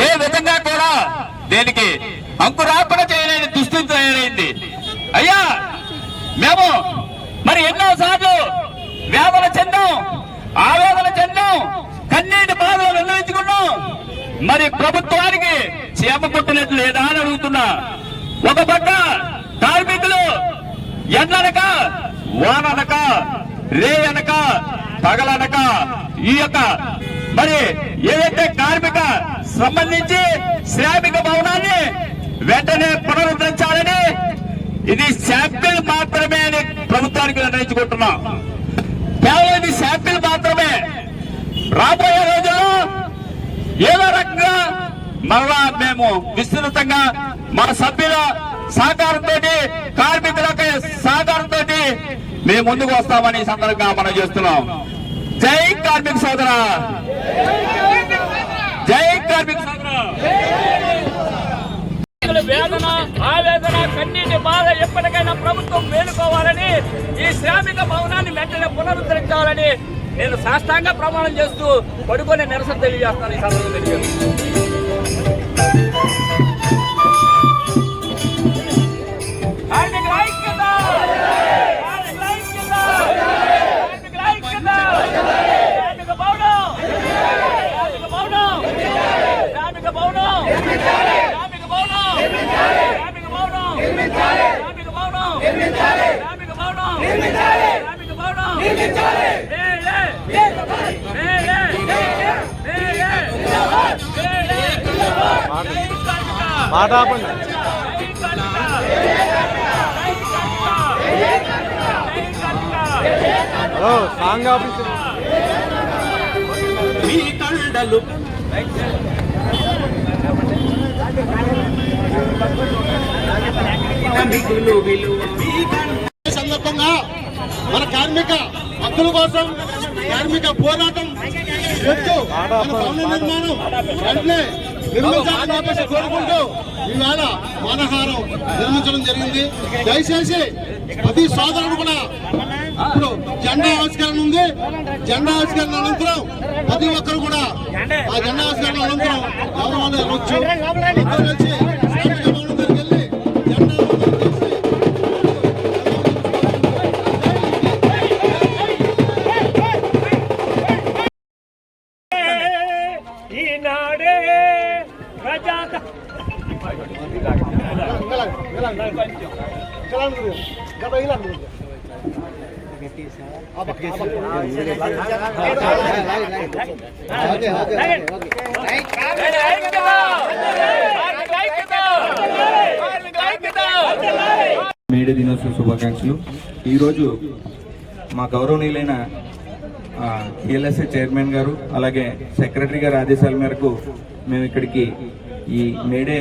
ఏ విధంగా కూడా దీనికి అంకురార్పణ చేయలేని దుస్థితి తయారైంది. అయ్యా మేము మరి ఎన్నో సార్లు వేదన చెందాం, ఆవేదన చెందాం, కన్నీటి బాధలు నిర్ణయించుకున్నాం. మరి ప్రభుత్వానికి చేమ పుట్టినట్లు లేదా అని అడుగుతున్నా. ఒక పక్క కార్మికులు ఎండనక వాననక రే అనక పగలనక ఈ యొక్క మరి ఏదైతే కార్మిక సంబంధించి శ్రామిక భవనాన్ని వెంటనే పునరుద్ధరించాలని ఇది శాంపిల్ మాత్రమే అని ప్రభుత్వానికి నిర్ణయించుకుంటున్నాం. కేవలం ఇది శాంపిల్ మాత్రమే. రాబోయే రోజుల్లో ఏదో రకంగా మరలా మేము విస్తృతంగా మా సభ్యుల సహకారంతో కార్మికుల సహకారంతో మేము ముందుకు వస్తామని సందర్భంగా మనం చేస్తున్నాం. జై కార్మిక సోదరా, జై కార్మిక సోదరా. వేదన ఆవేదన కన్నీటి బాధ ఎప్పటికైనా ప్రభుత్వం మేలుకోవాలని, ఈ శ్రామిక భవనాన్ని వెంటనే పునరుద్ధరించాలని నేను సాష్టాంగ ప్రమాణం చేస్తూ పడుకొని నిరసన తెలియజేస్తాను. ఈ సందర్భంగా సందర్భంగా మన కార్మిక హక్కుల కోసం కార్మిక పోరాటం చేస్తూ మన భవన నిర్మాణం వెంటనే నిర్మించాలని చెప్పేసి కోరుకుంటూ ఈవేళ మానహారం నిర్మించడం జరిగింది. దయచేసి ప్రతి సోదరుడు కూడా ఇప్పుడు జెండా ఆవిష్కరణ ఉంది. జెండా ఆవిష్కరణ అనంతరం ప్రతి ఒక్కరు కూడా ఆ జెండా ఆవిష్కరణ అనంతరం ఎవరు వాళ్ళు వెళ్ళొచ్చు. ఈనాడే ప్రజా మేడే దినోత్సవ శుభాకాంక్షలు. ఈరోజు మా గౌరవనీయులైన టిఎల్ఎస్ఏ చైర్మన్ గారు అలాగే సెక్రటరీ గారి ఆదేశాల మేరకు మేము ఇక్కడికి ఈ మేడే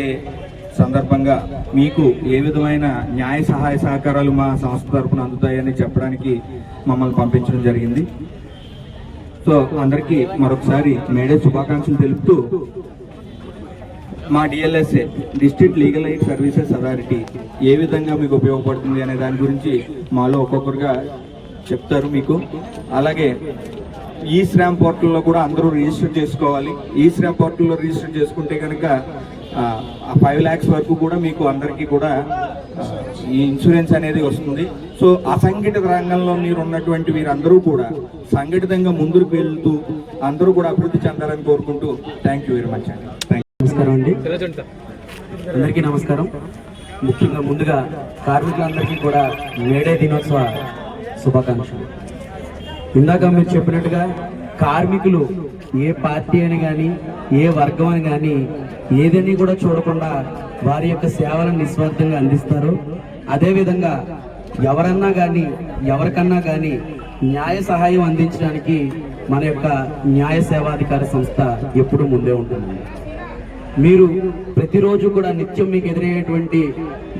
సందర్భంగా మీకు ఏ విధమైన న్యాయ సహాయ సహకారాలు మా సంస్థ తరఫున అందుతాయని చెప్పడానికి మమ్మల్ని పంపించడం జరిగింది. సో అందరికీ మరొకసారి మేడే శుభాకాంక్షలు తెలుపుతూ మా DLSA district legal aid services authority ఏ విధంగా మీకు ఉపయోగపడుతుంది అనే దాని గురించి మాలో ఒక్కొక్కరుగా చెప్తారు మీకు. అలాగే ఈ శ్రామ్ పోర్టల్లో కూడా అందరూ రిజిస్టర్ చేసుకోవాలి. ఈ శ్రామ్ పోర్టల్లో రిజిస్టర్ చేసుకుంటే కనుక 5 lakhs వరకు కూడా మీకు అందరికీ కూడా ఈ ఇన్సూరెన్స్ అనేది వస్తుంది. సో అసంఘటిత రంగంలో మీరు ఉన్నటువంటి వీరందరూ కూడా సంఘటితంగా ముందుకు వెళ్తూ అందరూ కూడా అభివృద్ధి చెందాలని కోరుకుంటూ థ్యాంక్ యూ వెరీ మచ్ అండి. నమస్కారం అండి, అందరికీ నమస్కారం. ముఖ్యంగా ముందుగా కార్మికులందరికీ కూడా మేడే దినోత్సవ శుభాకాంక్షలు. ఇందాక మీరు చెప్పినట్టుగా కార్మికులు ఏ పార్టీ అని కానీ ఏ వర్గం అని కానీ ఏదని కూడా చూడకుండా వారి యొక్క సేవలను నిస్వార్థంగా అందిస్తారు. అదేవిధంగా ఎవరన్నా కానీ ఎవరికన్నా కానీ న్యాయ సహాయం అందించడానికి మన యొక్క న్యాయ సేవాధికార సంస్థ ఎప్పుడూ ముందే ఉంటుంది. మీరు ప్రతిరోజు కూడా నిత్యం మీకు ఎదురయ్యేటువంటి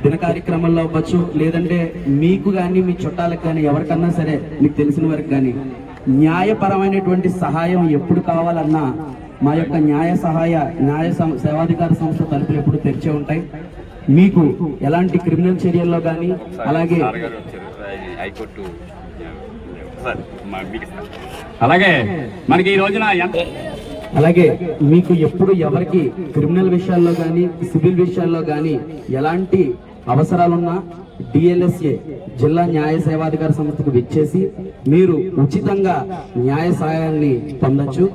దిన కార్యక్రమాల్లో అవ్వచ్చు, లేదంటే మీకు కానీ మీ చుట్టాలకు కానీ ఎవరికన్నా సరే మీకు తెలిసిన వారికి కానీ న్యాయపరమైనటువంటి సహాయం ఎప్పుడు కావాలన్నా మా యొక్క న్యాయ సేవాధికార సంస్థ తలుపులు ఎప్పుడు తెరిచే ఉంటాయి. మీకు ఎలాంటి క్రిమినల్ చర్యల్లో కానీ అలాగే మనకి ఈ రోజున అలాగే మీకు ఎప్పుడు ఎవరికి క్రిమినల్ విషయాల్లో కానీ సివిల్ విషయాల్లో కానీ ఎలాంటి అవసరాలున్నా డిఎల్ఎస్ఏ జిల్లా న్యాయ సేవాధికార సంస్థకు విచ్చేసి మీరు ఉచితంగా న్యాయ సహాయాన్ని పొందొచ్చు.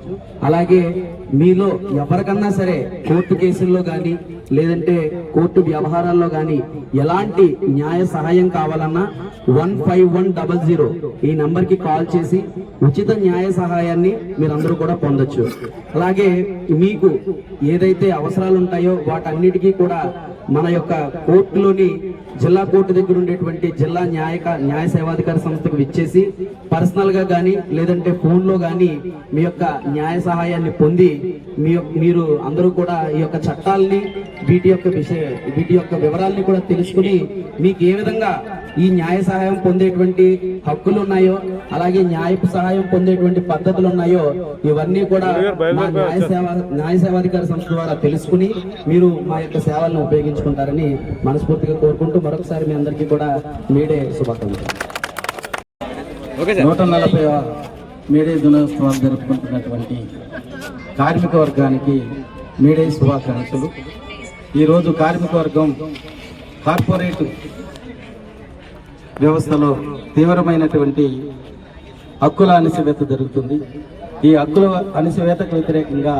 అలాగే మీలో ఎవరికన్నా సరే కోర్టు కేసుల్లో కానీ లేదంటే కోర్టు వ్యవహారాల్లో కానీ ఎలాంటి న్యాయ సహాయం కావాలన్నా 15100 ఈ నంబర్ కి కాల్ చేసి ఉచిత న్యాయ సహాయాన్ని మీరందరూ కూడా పొందొచ్చు. అలాగే మీకు ఏదైతే అవసరాలు ఉంటాయో వాటన్నిటికీ కూడా మన యొక్క కోర్టులోని జిల్లా కోర్టు దగ్గర ఉండేటువంటి జిల్లా న్యాయ సేవాధికార సంస్థకు విచ్చేసి పర్సనల్ గా కానీ లేదంటే ఫోన్ లో కానీ మీ యొక్క న్యాయ సహాయాన్ని పొంది మీరు అందరూ కూడా ఈ యొక్క చట్టాలని వీటి యొక్క వివరాలని కూడా తెలుసుకుని మీకు ఏ విధంగా ఈ న్యాయ సహాయం పొందేటువంటి హక్కులు ఉన్నాయో అలాగే న్యాయపు సహాయం పొందేటువంటి పద్ధతులు ఉన్నాయో ఇవన్నీ కూడా మా న్యాయ సేవాధికార సంస్థ ద్వారా తెలుసుకుని మీరు మా యొక్క సేవలను ఉపయోగించుకుంటారని మనస్ఫూర్తిగా కోరుకుంటూ మరొకసారి మీ అందరికీ కూడా మేడే శుభాకాంక్షలు. 140వ మేడే దినోత్సవాలు జరుపుకుంటున్నటువంటి కార్మిక వర్గానికి మేడే శుభాకాంక్షలు. ఈరోజు కార్మిక వర్గం కార్పొరేట్ వ్యవస్థలో తీవ్రమైనటువంటి హక్కుల అణిచివేత జరుగుతుంది. ఈ హక్కుల అణిచివేతకు వ్యతిరేకంగా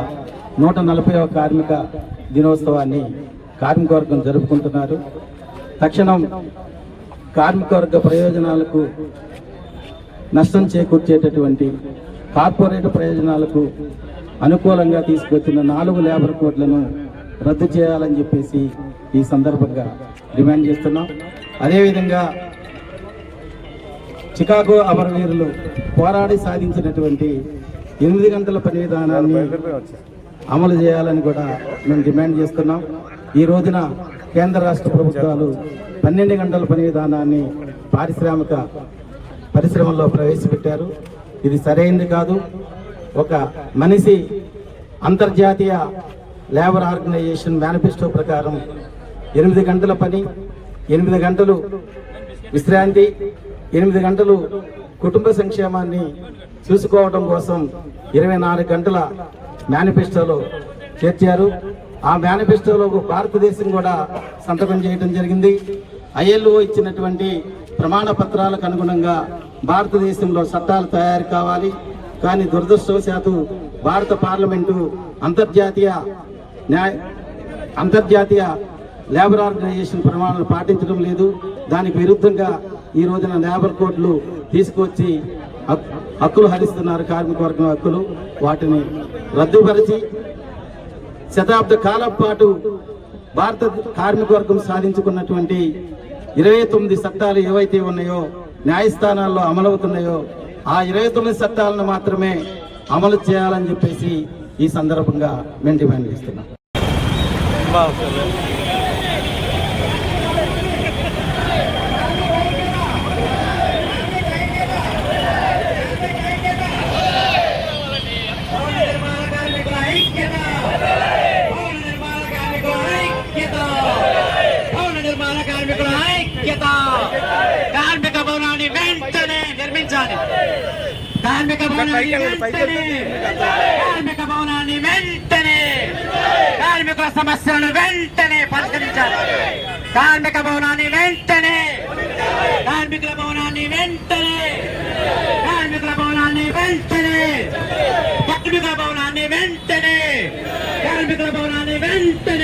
140వ కార్మిక దినోత్సవాన్ని కార్మిక వర్గం జరుపుకుంటున్నారు. తక్షణం కార్మిక వర్గ ప్రయోజనాలకు నష్టం చేకూర్చేటటువంటి కార్పొరేట్ ప్రయోజనాలకు అనుకూలంగా తీసుకొచ్చిన 4 లేబర్ కోడ్లను రద్దు చేయాలని చెప్పేసి ఈ సందర్భంగా డిమాండ్ చేస్తున్నాం. అదేవిధంగా చికాగో అమరవీరులు పోరాడి సాధించినటువంటి 8 గంటల పని విధానాన్ని అమలు చేయాలని కూడా మేము డిమాండ్ చేస్తున్నాం. ఈ రోజున కేంద్ర రాష్ట్ర ప్రభుత్వాలు 12 గంటల పని విధానాన్ని పారిశ్రామిక పరిశ్రమల్లో ప్రవేశపెట్టారు. ఇది సరైనది కాదు. ఒక మనిషి అంతర్జాతీయ లేబర్ ఆర్గనైజేషన్ మేనిఫెస్టో ప్రకారం 8 గంటల పని, 8 గంటలు విశ్రాంతి, 8 గంటలు కుటుంబ సంక్షేమాన్ని చూసుకోవడం కోసం 24 గంటల మేనిఫెస్టోలో చేర్చారు. ఆ మేనిఫెస్టోలో భారతదేశం కూడా సంతకం చేయడం జరిగింది. ILO ఇచ్చినటువంటి ప్రమాణ పత్రాలకు అనుగుణంగా భారతదేశంలో చట్టాలు తయారు కావాలి. కానీ దురదృష్టవశాత్తు భారత పార్లమెంటు అంతర్జాతీయ లేబర్ ఆర్గనైజేషన్ ప్రమాణాలు పాటించడం లేదు. దానికి విరుద్ధంగా ఈ రోజున లేబర్ కోడ్లు తీసుకొచ్చి హక్కులు హరిస్తున్నారు. కార్మిక వర్గం హక్కులు వాటిని రద్దుపరిచి శతాబ్ద కాలం పాటు భారత కార్మిక వర్గం సాధించుకున్నటువంటి 29 చట్టాలు ఏవైతే ఉన్నాయో న్యాయస్థానాల్లో అమలవుతున్నాయో ఆ 29 చట్టాలను మాత్రమే అమలు చేయాలని చెప్పేసి ఈ సందర్భంగా మేము డిమాండ్ చేస్తున్నాం. కార్మిక భవనాన్ని వెంటనే నిర్మించాలి. కార్మిక భవనాన్ని వెంటనే కార్మికుల సమస్యలను వెంటనే పరిష్కరించాలి. కార్మిక భవనాన్ని వెంటనే కార్మికుల భవనాన్ని వెంటనే కార్మికుల భవనాన్ని వెంటనే కార్మికుల భవనాన్ని వెంటనే కార్మికుల భవనాన్ని వెంటనే